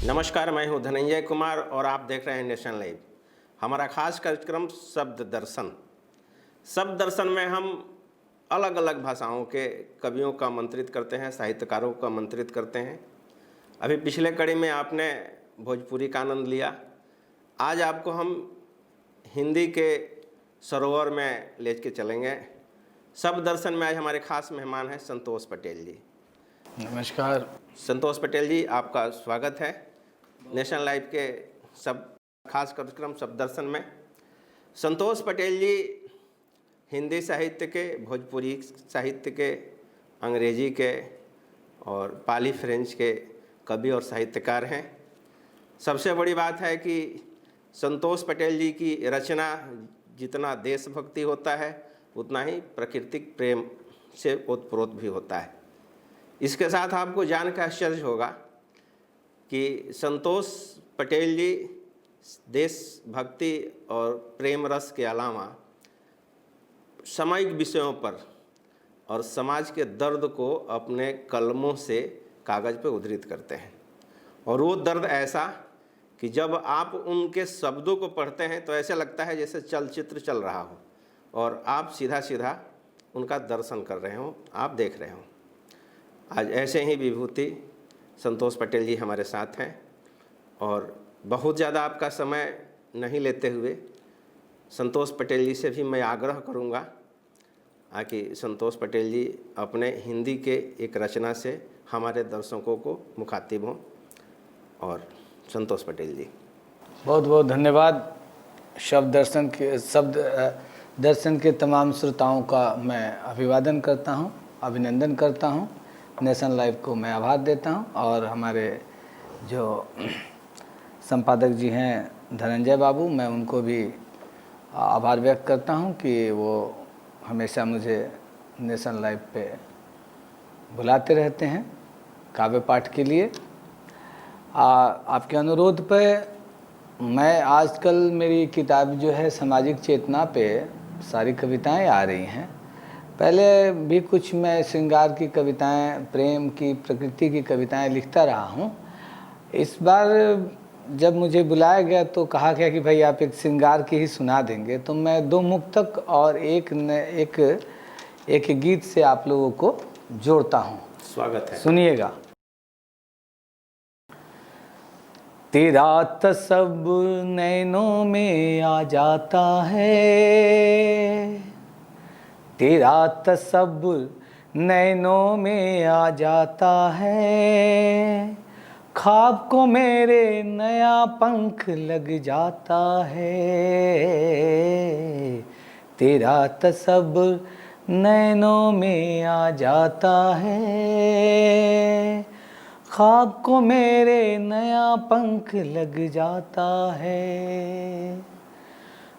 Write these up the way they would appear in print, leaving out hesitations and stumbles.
नमस्कार, मैं हूं धनंजय कुमार और आप देख रहे हैं नेशन लाइव। हमारा खास कार्यक्रम शब्द दर्शन। शब्द दर्शन में हम अलग अलग भाषाओं के कवियों का आमंत्रित करते हैं, साहित्यकारों को आमंत्रित करते हैं। अभी पिछले कड़ी में आपने भोजपुरी का आनंद लिया। आज आपको हम हिंदी के सरोवर में ले के चलेंगे। शब्द दर्शन में आज हमारे खास मेहमान हैं संतोष पटेल जी। नमस्कार संतोष पटेल जी, आपका स्वागत है नेशनल लाइव के सब खास कार्यक्रम शब्द दर्शन में। संतोष पटेल जी हिंदी साहित्य के, भोजपुरी साहित्य के, अंग्रेजी के और पाली फ्रेंच के कवि और साहित्यकार हैं। सबसे बड़ी बात है कि संतोष पटेल जी की रचना जितना देशभक्ति होता है उतना ही प्राकृतिक प्रेम से ओतप्रोत भी होता है। इसके साथ आपको जान कर आश्चर्य होगा कि संतोष पटेल जी देशभक्ति और प्रेम रस के अलावा सामाजिक विषयों पर और समाज के दर्द को अपने कलमों से कागज़ पर उद्धृत करते हैं। और वो दर्द ऐसा कि जब आप उनके शब्दों को पढ़ते हैं तो ऐसे लगता है जैसे चलचित्र चल रहा हो और आप सीधा सीधा उनका दर्शन कर रहे हो, आप देख रहे हो। आज ऐसे ही विभूति संतोष पटेल जी हमारे साथ हैं और बहुत ज़्यादा आपका समय नहीं लेते हुए संतोष पटेल जी से भी मैं आग्रह करूंगा कि संतोष पटेल जी अपने हिंदी के एक रचना से हमारे दर्शकों को मुखातिब हों। और संतोष पटेल जी, बहुत बहुत धन्यवाद। शब्द दर्शन के तमाम श्रोताओं का मैं अभिवादन करता हूं, अभिनंदन करता हूं। नेशन लाइव को मैं आभार देता हूं और हमारे जो संपादक जी हैं धनंजय बाबू, मैं उनको भी आभार व्यक्त करता हूं कि वो हमेशा मुझे नेशन लाइव पे बुलाते रहते हैं काव्य पाठ के लिए। आपके अनुरोध पे मैं आजकल मेरी किताब जो है सामाजिक चेतना पे सारी कविताएं आ रही हैं। पहले भी कुछ मैं श्रृंगार की कविताएं, प्रेम की, प्रकृति की कविताएं लिखता रहा हूं। इस बार जब मुझे बुलाया गया तो कहा गया कि भाई आप एक श्रृंगार की ही सुना देंगे, तो मैं 2 मुक्तक और एक गीत से आप लोगों को जोड़ता हूं। स्वागत है, सुनिएगा। तेरा तसव्वुर नैनों में आ जाता है, तेरा तसव्वुर नैनों में आ जाता है, ख्वाब को मेरे नया पंख लग जाता है। तेरा तसव्वुर नैनों में आ जाता है, ख्वाब को मेरे नया पंख लग जाता है।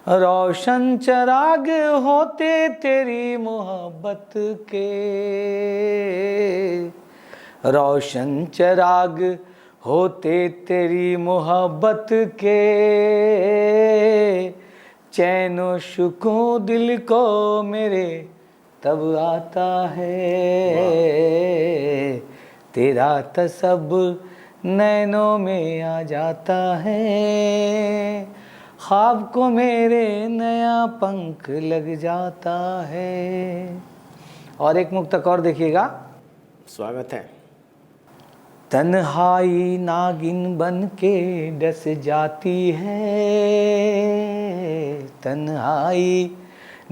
रोशन चराग होते तेरी मोहब्बत के, रोशन चराग होते तेरी मोहब्बत के, चैनो सुकून दिल को मेरे तब आता है। तेरा तसव्वुर नैनों में आ जाता है, ख्वाब को मेरे नया पंख लग जाता है। और एक मुक्तक और देखिएगा। स्वागत है। तन्हाई नागिन बन के डस जाती है, तन्हाई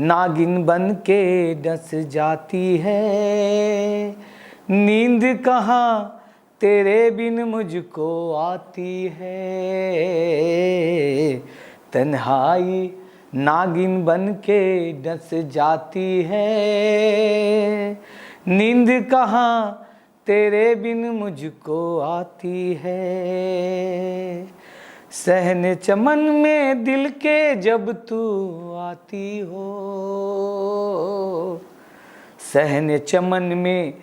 नागिन बन के डस जाती है, नींद कहाँ तेरे बिन मुझको आती है। तन्हाई नागिन बन के डस जाती है, नींद कहाँ तेरे बिन मुझको आती है। सहन चमन में दिल के जब तू आती हो, सहन चमन में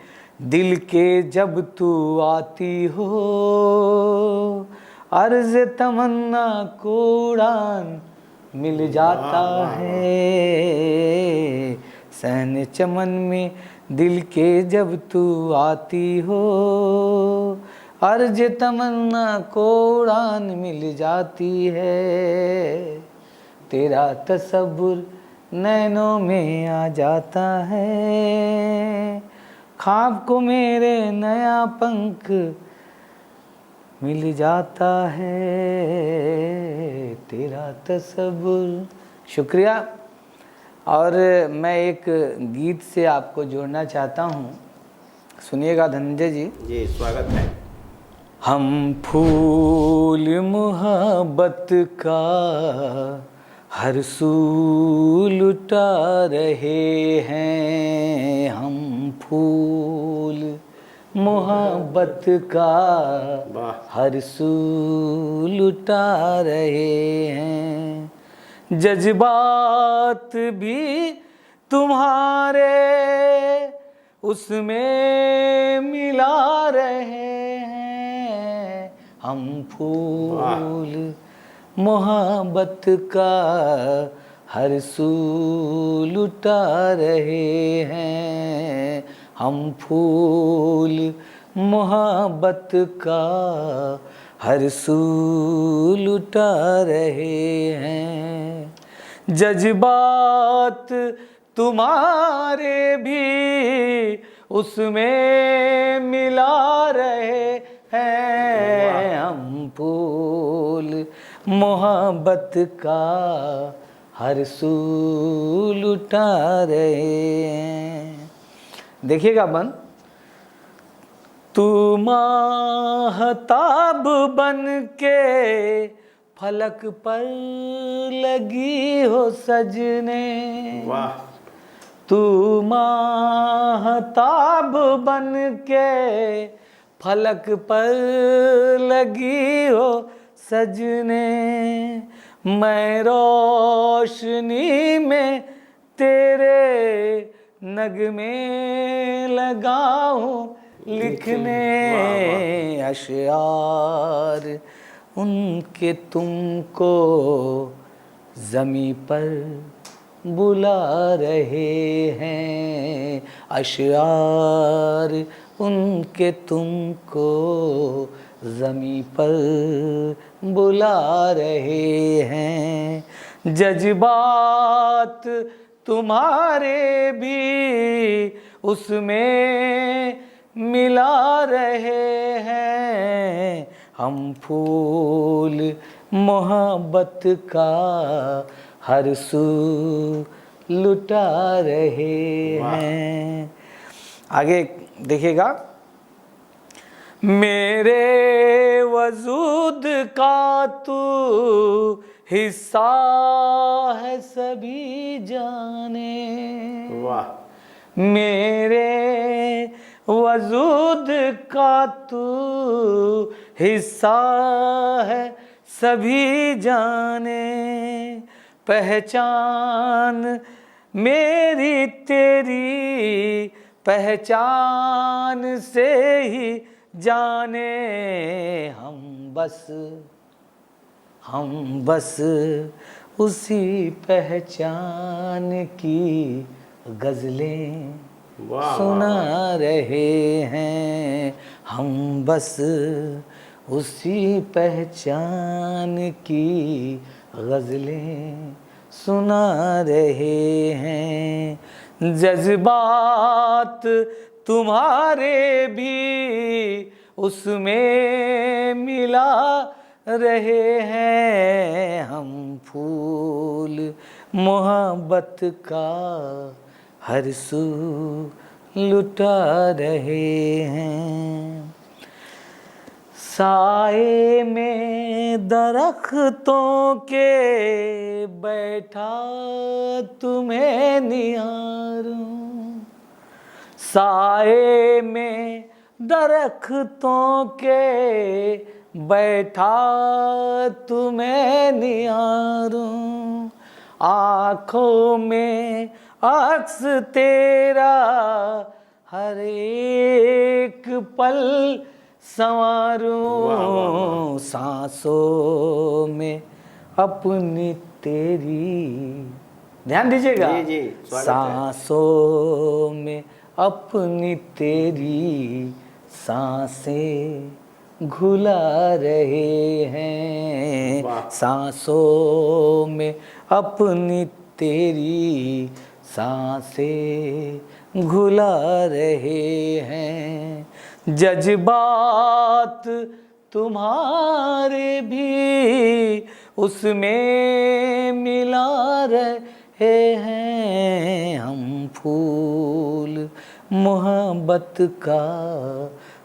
दिल के जब तू आती हो, अर्ज तमन्ना को उड़ान मिल जाता है। सहन चमन में दिल के जब तू आती हो, अर्ज तमन्ना को उड़ान मिल जाती है, तेरा तसव्वुर नैनों में आ जाता है, ख्वाब को मेरे नया पंख मिल जाता है, तेरा तसव्वुर। शुक्रिया। और मैं एक गीत से आपको जोड़ना चाहता हूँ, सुनिएगा धनंजय जी। जी स्वागत है। हम फूल मोहब्बत का हर सू लुटा रहे हैं, हम फूल मोहब्बत का हर सू लुटा रहे हैं, जज्बात भी तुम्हारे उसमें मिला रहे हैं, हम फूल मोहब्बत का हर सू लुटा रहे हैं, हम फूल मोहब्बत का हर सू लुटा रहे हैं, जज्बात तुम्हारे भी उसमें मिला रहे हैं, हम फूल मोहब्बत का हर सू लुटा रहे हैं। देखिएगा बन, तू माहताब बन के फलक पर लगी हो सजने, वाह। तू माहताब बन के फलक पर लगी हो सजने, मैं रोशनी में तेरे नगमे लगाऊं लिखने, अशआर उनके तुमको ज़मी पर बुला रहे हैं, अशआर उनके तुमको ज़मी पर बुला रहे हैं, जज्बात तुम्हारे भी उसमें मिला रहे हैं, हम फूल मोहब्बत का हर सू लुटा रहे हैं। आगे देखिएगा, मेरे वजूद का तू हिस्सा है सभी जाने, वाह। मेरे वजूद का तू हिस्सा है सभी जाने, पहचान मेरी तेरी पहचान से ही जाने, हम बस उसी पहचान की गज़लें सुना रहे हैं, हम बस उसी पहचान की गज़लें सुना रहे हैं, जज्बात तुम्हारे भी उसमें मिला रहे हैं, हम फूल मोहब्बत का हर सू लुटा रहे हैं, साए में दरख्तों के बैठा तुम्हें निहारूं, साए में दरख्तों के बैठा तुम्हें निहारूं, आँखों में अक्स तेरा हर एक पल संवारूं, सांसों में अपनी तेरी, ध्यान दीजिएगा, जी जी स्वागत है। सांसों में अपनी तेरी सांसें घुला रहे हैं, वाह। सांसों में अपनी तेरी सांसें घुला रहे हैं, जज्बात तुम्हारे भी उसमें मिला रहे हैं, हम फूल मोहब्बत का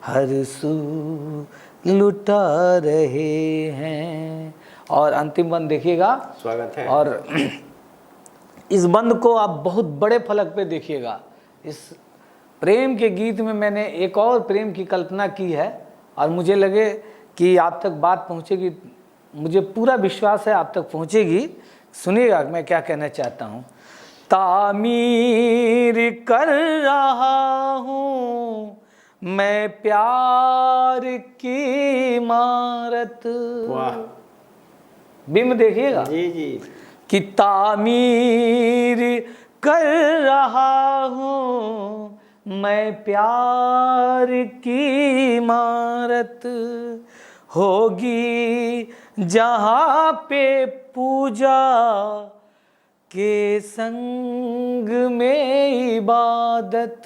हर सू लुटा रहे हैं। और अंतिम बंद देखिएगा, स्वागत है। और इस बंद को आप बहुत बड़े फलक पे देखिएगा। इस प्रेम के गीत में मैंने एक और प्रेम की कल्पना की है, और मुझे लगे कि आप तक बात पहुंचेगी, मुझे पूरा विश्वास है आप तक पहुंचेगी। सुनिएगा मैं क्या कहना चाहता हूँ। तामीर कर रहा हूँ मैं प्यार की इमारत। वाह। बिम्ब देखिएगा जी जी। कि तामीर कर रहा हूँ मैं प्यार की इमारत, होगी जहाँ पे पूजा के संग में इबादत,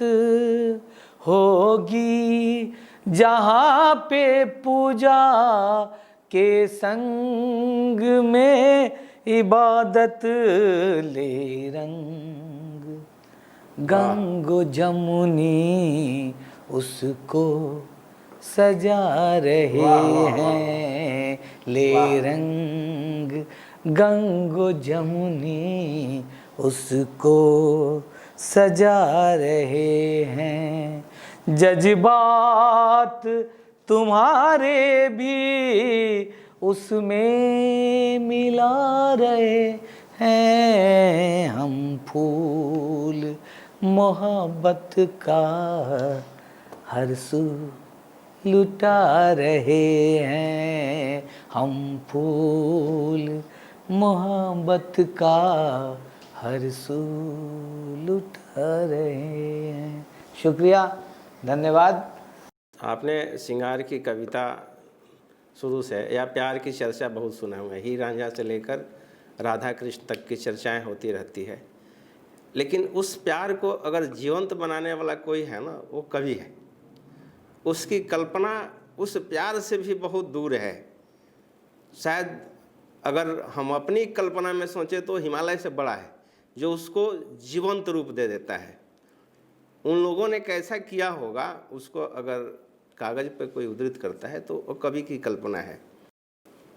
होगी जहाँ पे पूजा के संग में इबादत, ले रंग गंगो जमुनी उसको सजा रहे हैं, ले रंग गंगो जमुनी उसको सजा रहे हैं, जज्बात तुम्हारे भी उसमें मिला रहे हैं, हम फूल मोहब्बत का हर सू लुटा रहे हैं, हम फूल मोहब्बत का हर सू लुटा रहे हैं। शुक्रिया, धन्यवाद। आपने श्रृंगार की कविता शुरू से या प्यार की चर्चा बहुत सुना होगा, हीर रांझा से लेकर राधा कृष्ण तक की चर्चाएं होती रहती है, लेकिन उस प्यार को अगर जीवंत बनाने वाला कोई है ना, वो कवि है। उसकी कल्पना उस प्यार से भी बहुत दूर है। शायद अगर हम अपनी कल्पना में सोचें तो हिमालय से बड़ा है, जो उसको जीवंत रूप दे देता है। उन लोगों ने कैसा किया होगा, उसको अगर कागज़ पर कोई उद्धृत करता है तो वो कवि की कल्पना है।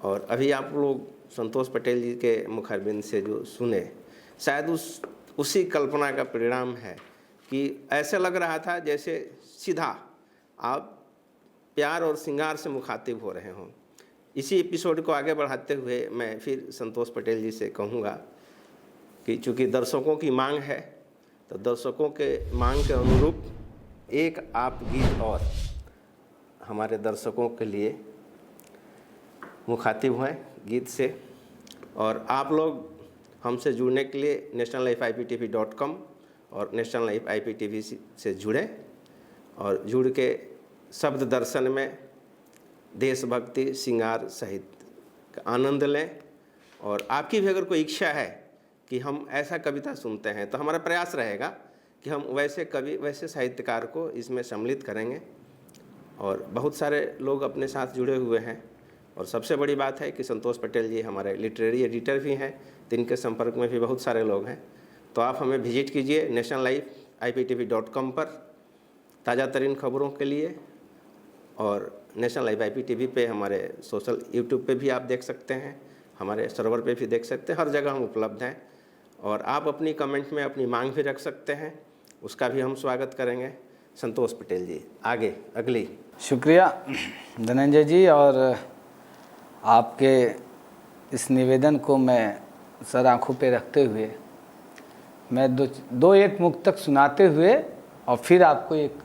और अभी आप लोग संतोष पटेल जी के मुखारबिंद से जो सुने, शायद उसी कल्पना का परिणाम है कि ऐसे लग रहा था जैसे सीधा आप प्यार और श्रृंगार से मुखातिब हो रहे हों। इसी एपिसोड को आगे बढ़ाते हुए मैं फिर संतोष पटेल जी से कहूँगा कि चूँकि दर्शकों की मांग है, तो दर्शकों के मांग के अनुरूप एक आप गीत और हमारे दर्शकों के लिए मुखातिब हुए गीत से। और आप लोग हमसे जुड़ने के लिए nationalifeiptv.com और नेशनल लाइफ IPTV से जुड़ें और जुड़ के शब्द दर्शन में देशभक्ति श्रृंगार साहित्य का आनंद लें। और आपकी भी अगर कोई इच्छा है कि हम ऐसा कविता सुनते हैं, तो हमारा प्रयास रहेगा कि हम वैसे कवि, वैसे साहित्यकार को इसमें सम्मिलित करेंगे। और बहुत सारे लोग अपने साथ जुड़े हुए हैं, और सबसे बड़ी बात है कि संतोष पटेल जी हमारे लिटरेरी एडिटर भी हैं, जिनके संपर्क में भी बहुत सारे लोग हैं। तो आप हमें विजिट कीजिए nationalifeiptv.com पर ताज़ा तरीन खबरों के लिए, और नेशनल लाइफ IPTV पे हमारे सोशल यूट्यूब पे भी आप देख सकते हैं, हमारे सर्वर पे भी देख सकते हैं, हर जगह हम उपलब्ध हैं। और आप अपनी कमेंट में अपनी मांग भी रख सकते हैं, उसका भी हम स्वागत करेंगे। संतोष पटेल जी, आगे अगली। शुक्रिया धनंजय जी, और आपके इस निवेदन को मैं सर आँखों पे रखते हुए मैं दो एक मुक्तक सुनाते हुए और फिर आपको एक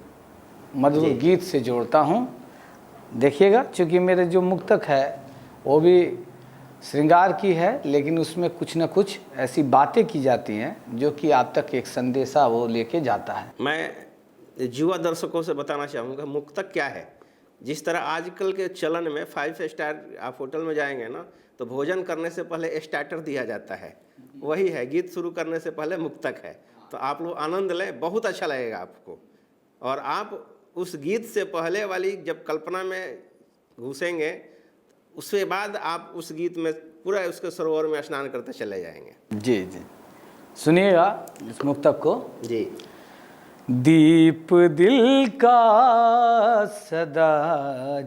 मधुर गीत से जोड़ता हूँ। देखिएगा, चूँकि मेरे जो मुक्तक है वो भी श्रृंगार की है, लेकिन उसमें कुछ न कुछ ऐसी बातें की जाती हैं जो कि आप तक एक संदेशा वो लेके जाता है। मैं युवा दर्शकों से बताना चाहूँगा मुक्तक क्या है। जिस तरह आजकल के चलन में 5 स्टार आप होटल में जाएंगे ना, तो भोजन करने से पहले स्टार्टर दिया जाता है, वही है, गीत शुरू करने से पहले मुक्तक है। तो आप लोग आनंद लें, बहुत अच्छा लगेगा आपको। और आप उस गीत से पहले वाली जब कल्पना में घुसेंगे, उसके बाद आप उस गीत में पूरा उसके सरोवर में स्नान करते चले जाएंगे। जी जी, सुनिएगा इस मुक्तक को। जी। दीप दिल का सदा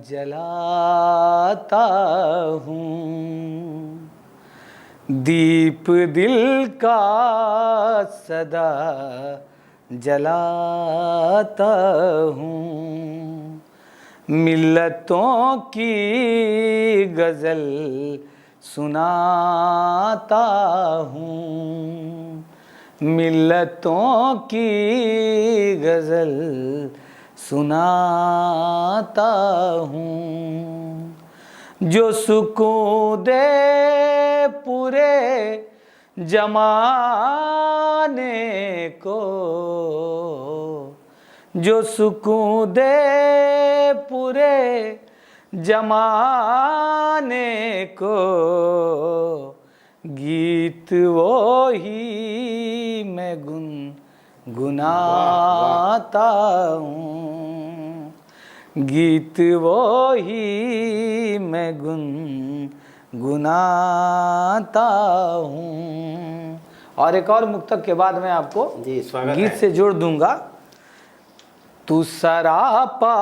जलाता हूँ, दीप दिल का सदा जलाता हूँ, मिल्लतों की गज़ल सुनाता हूँ, मिल्लतों की गज़ल सुनाता हूँ, जो सुकून दे पूरे जमाने को, जो सुकून दे पूरे जमाने को, गीत वो ही मैं गुनगुनाता हूँ, गीत वो ही मैं गुनगुनाता हूँ। और एक और मुक्तक के बाद मैं आपको जी स्वागत गीत है। से जोड़ दूंगा। तू सरापा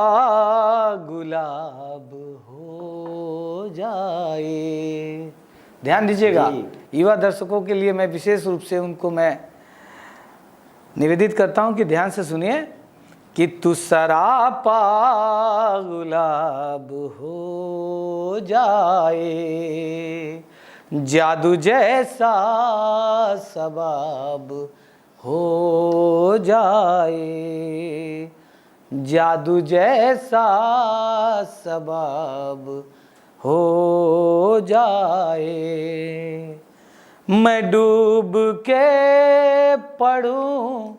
गुलाब हो जाए, ध्यान दीजिएगा, युवा दर्शकों के लिए मैं विशेष रूप से उनको मैं निवेदित करता हूं कि ध्यान से सुनिए कि तू सरापा गुलाब हो जाए, जादू जैसा सबाब हो जाए, जादू जैसा सबाब हो जाए, मैं डूब के पढ़ूं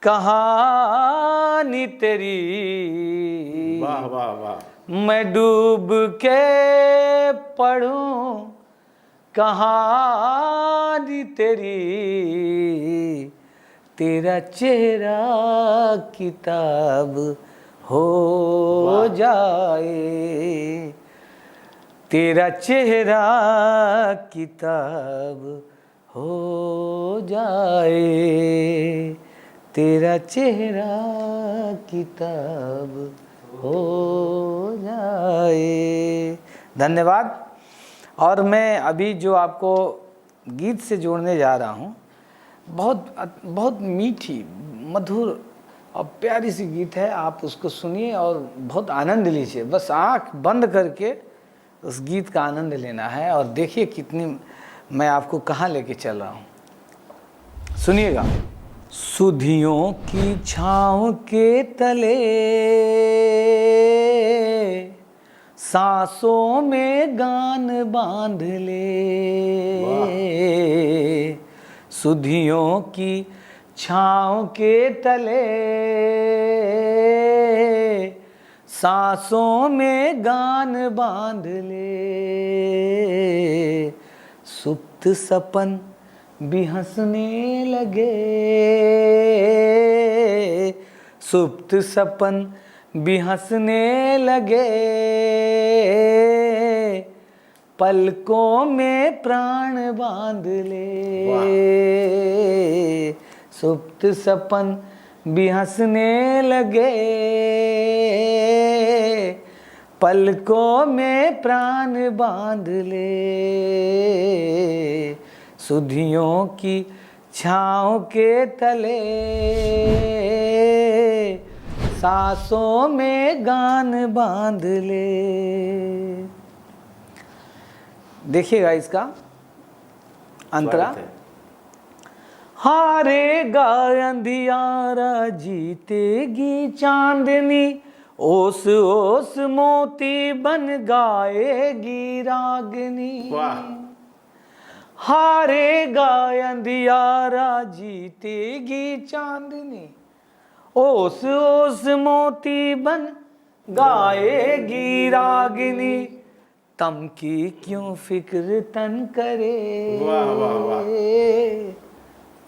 कहानी तेरी, वाह वाह वाह, मैं डूब के पढ़ूं कहानी तेरी, तेरा चेहरा किताब हो जाए, तेरा चेहरा किताब हो जाए, तेरा चेहरा किताब हो जाए। धन्यवाद। और मैं अभी जो आपको गीत से जोड़ने जा रहा हूँ, बहुत मीठी मधुर और प्यारी सी गीत है। आप उसको सुनिए और बहुत आनंद लीजिए। बस आँख बंद करके उस गीत का आनंद लेना है और देखिए कितनी मैं आपको कहाँ लेके चल रहा हूँ। सुनिएगा। सुधियों की छाँव के तले सांसों में गान बांध ले, सुधियों की छाँव के तले सांसों में गान बांध ले, सुप्त सपन भी हंसने लगे, सुप्त सपन भी हंसने लगे, पलकों में प्राण बांध ले, सुप्त सपन भी हंसने लगे, पलकों में प्राण बांध ले, सुधियों की छाँव के तले सांसों में गान बांध ले। देखिएगा इसका अंतरा। हारेगा अंधियारा जीतेगी चांदनी, ओस ओस मोती बन गाएगी रागनी। हारेगा अंधियारा जीतेगी चांदनी, ओस ओस मोती बन गाएगी रागिनी, तम की क्यों फिक्र तन करे। वाह वाह वाह।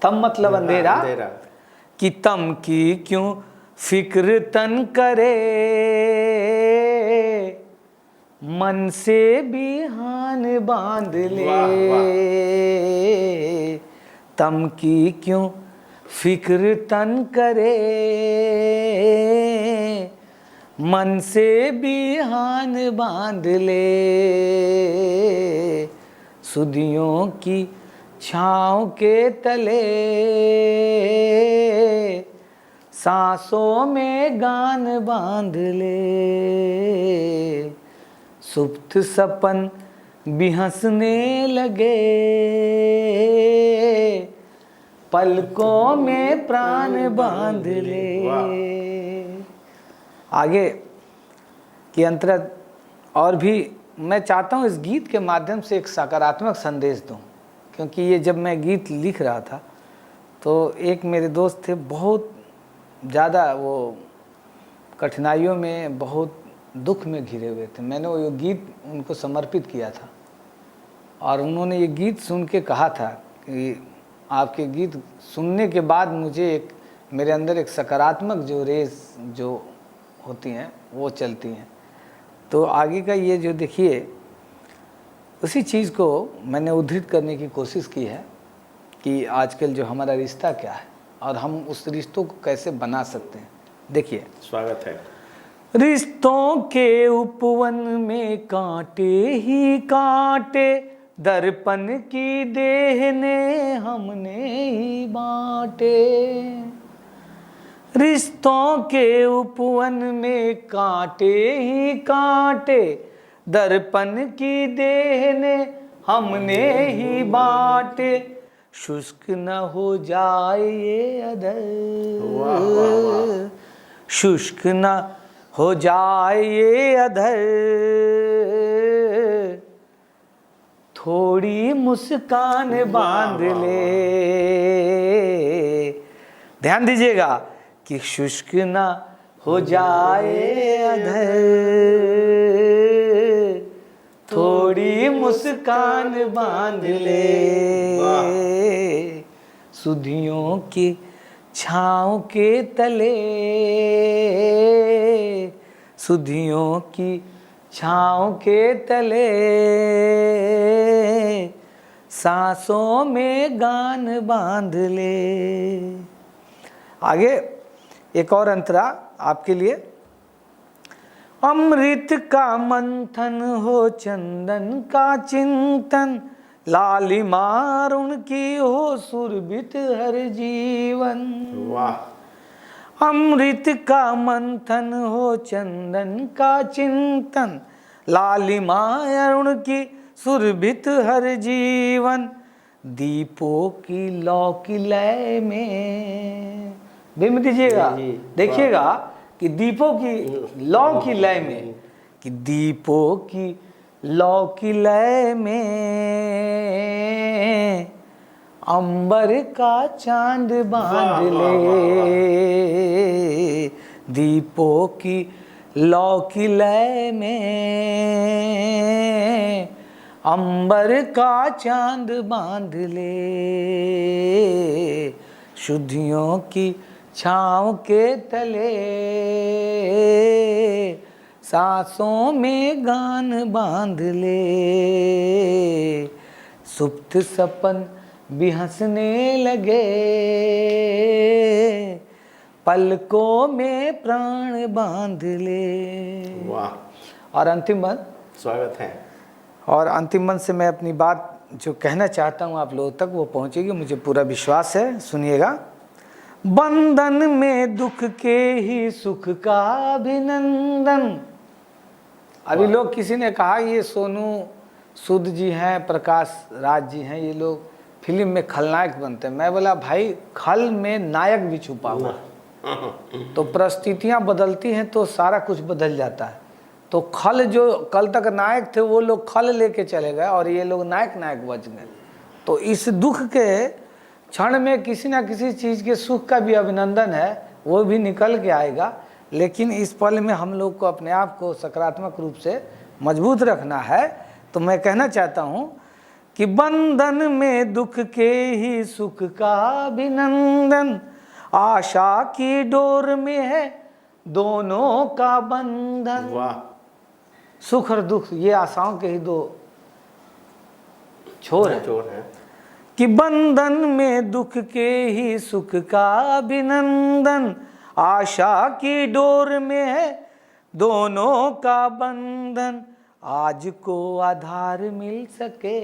तम मतलब अंधेरा, अंधेरा। कि तम की क्यों फिक्र तन करे, मन से बिहान बांध ले। वाह, तम की क्यों फिक्र तन करे, मन से बिहान बांध ले। सुधियों की छाँव के तले, सांसों में गान बांध ले। सुप्त सपन बिहंसने लगे, पलकों में प्राण बांध ले। आगे की अंतर्गत और भी मैं चाहता हूँ इस गीत के माध्यम से एक सकारात्मक संदेश दूँ, क्योंकि ये जब मैं गीत लिख रहा था तो एक मेरे दोस्त थे, बहुत ज़्यादा वो कठिनाइयों में, बहुत दुख में घिरे हुए थे। मैंने वो गीत उनको समर्पित किया था और उन्होंने ये गीत सुन के कहा था कि आपके गीत सुनने के बाद मुझे एक, मेरे अंदर एक सकारात्मक जो रेस जो होती हैं वो चलती हैं। तो आगे का ये जो देखिए, उसी चीज़ को मैंने उद्धृत करने की कोशिश की है कि आजकल जो हमारा रिश्ता क्या है और हम उस रिश्तों को कैसे बना सकते हैं। देखिए, स्वागत है। रिश्तों के उपवन में कांटे ही कांटे, दर्पण की देह ने हमने ही बांटे। रिश्तों के उपवन में कांटे ही कांटे, दर्पण की देह ने हमने ही बांटे। शुष्क न हो जाए ये अधर, शुष्क न हो जाए ये अधर, थोड़ी मुस्कान बांध ले। ध्यान दीजिएगा कि शुष्क न हो जाए अधर, थोड़ी मुस्कान बांध ले। सुधियों की छाँव के तले, सुधियों की छाँव के तले, सांसों में गान बांध ले। आगे एक और अंतरा आपके लिए। अमृत का मंथन हो चंदन का चिंतन, लालिमा अरुण की हो सुरभित हर जीवन। वाह। अमृत का मंथन हो चंदन का चिंतन, लालिमा अरुण की सुरभित हर जीवन। दीपों की लौ की लय में, बेम दीजिएगा, देखिएगा कि दीपों की लौ की लय में, कि दीपों की लौ की लय में अंबर का चांद बांध ले। दीपों की लौ की लय में अंबर का चांद बांध ले। शुद्धियों की छाँव के तले, सांसों में गान बांध ले। सुप्त सपन बिहंसने लगे, पलकों में प्राण बांध ले। वाह। और अंतिम बंद, स्वागत है। और अंतिम बंद से मैं अपनी बात जो कहना चाहता हूँ आप लोगों तक वो पहुँचेगी, मुझे पूरा विश्वास है। सुनिएगा। बंधन में दुख के ही सुख का अभिनंदन। अभी लोग, किसी ने कहा ये सोनू सूद जी हैं, प्रकाश राज जी हैं, ये लोग फिल्म में खलनायक बनते हैं। मैं बोला भाई, खल में नायक भी छुपा हुआ, तो परिस्थितियाँ बदलती हैं तो सारा कुछ बदल जाता है। तो खल जो कल तक नायक थे वो लोग खल लेके चले गए और ये लोग नायक बच गए। तो इस दुख के क्षण में किसी ना किसी चीज़ के सुख का भी अभिनंदन है, वो भी निकल के आएगा। लेकिन इस पल में हम लोग को अपने आप को सकारात्मक रूप से मजबूत रखना है। तो मैं कहना चाहता हूँ कि बंधन में दुख के ही सुख का अभिनंदन, आशा की डोर में है दोनों का बंधन। वाह, सुख और दुख ये आशाओं के ही दो छोर है। चोर है। कि बंधन में दुख के ही सुख का अभिनंदन, आशा की डोर में है दोनों का बंधन, आज को आधार मिल सके,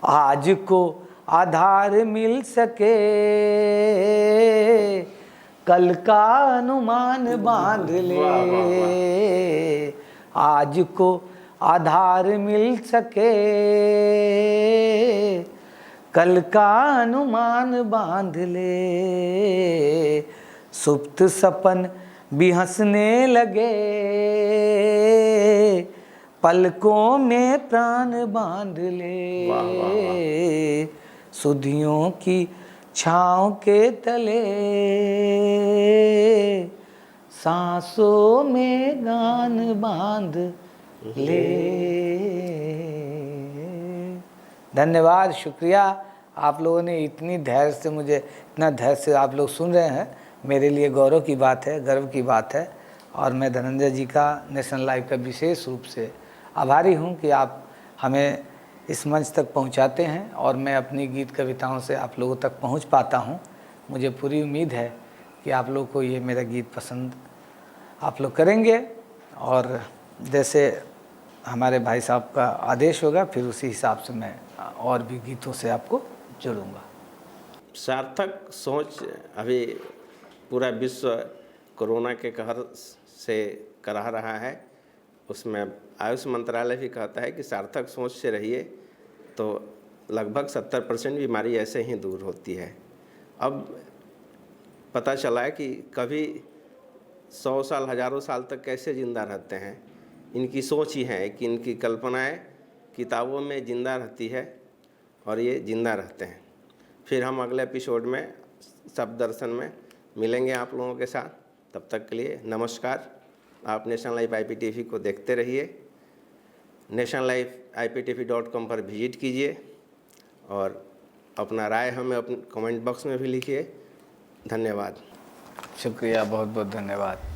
आज को आधार मिल सके, कल का अनुमान बांध ले, आज को आधार मिल सके, कल का अनुमान बांध ले, सुप्त सपन भी हंसने लगे, पलकों में प्राण बांध ले, सुधियों की छाँव के तले, सांसों में गान बांध ले। धन्यवाद, शुक्रिया। आप लोगों ने इतनी धैर्य से मुझे, इतना धैर्य से आप लोग सुन रहे हैं, मेरे लिए गौरव की बात है, गर्व की बात है। और मैं धनंजय जी का, नेशनल लाइव का विशेष रूप से आभारी हूं कि आप हमें इस मंच तक पहुंचाते हैं और मैं अपनी गीत कविताओं से आप लोगों तक पहुंच पाता हूं। मुझे पूरी उम्मीद है कि आप लोग को ये मेरा गीत पसंद आप लोग करेंगे, और जैसे हमारे भाई साहब का आदेश होगा फिर उसी हिसाब से मैं और भी गीतों से आपको जोड़ूंगा। सार्थक सोच अभी पूरा विश्व कोरोना के कहर से करा रहा है, उसमें आयुष मंत्रालय भी कहता है कि सार्थक सोच से रहिए तो लगभग 70% बीमारी ऐसे ही दूर होती है। अब पता चला है कि कभी 100 साल, हज़ारों साल तक कैसे ज़िंदा रहते हैं, इनकी सोच ही है कि इनकी कल्पनाएं किताबों में ज़िंदा रहती है और ये ज़िंदा रहते हैं। फिर हम अगले एपिसोड में शब्द दर्शन में मिलेंगे आप लोगों के साथ। तब तक के लिए नमस्कार। आप नेशनल लाइव IPTV को देखते रहिए। nationalliveiptv.com पर विजिट कीजिए और अपना राय हमें अपने कमेंट बॉक्स में भी लिखिए। धन्यवाद। शुक्रिया, बहुत बहुत धन्यवाद।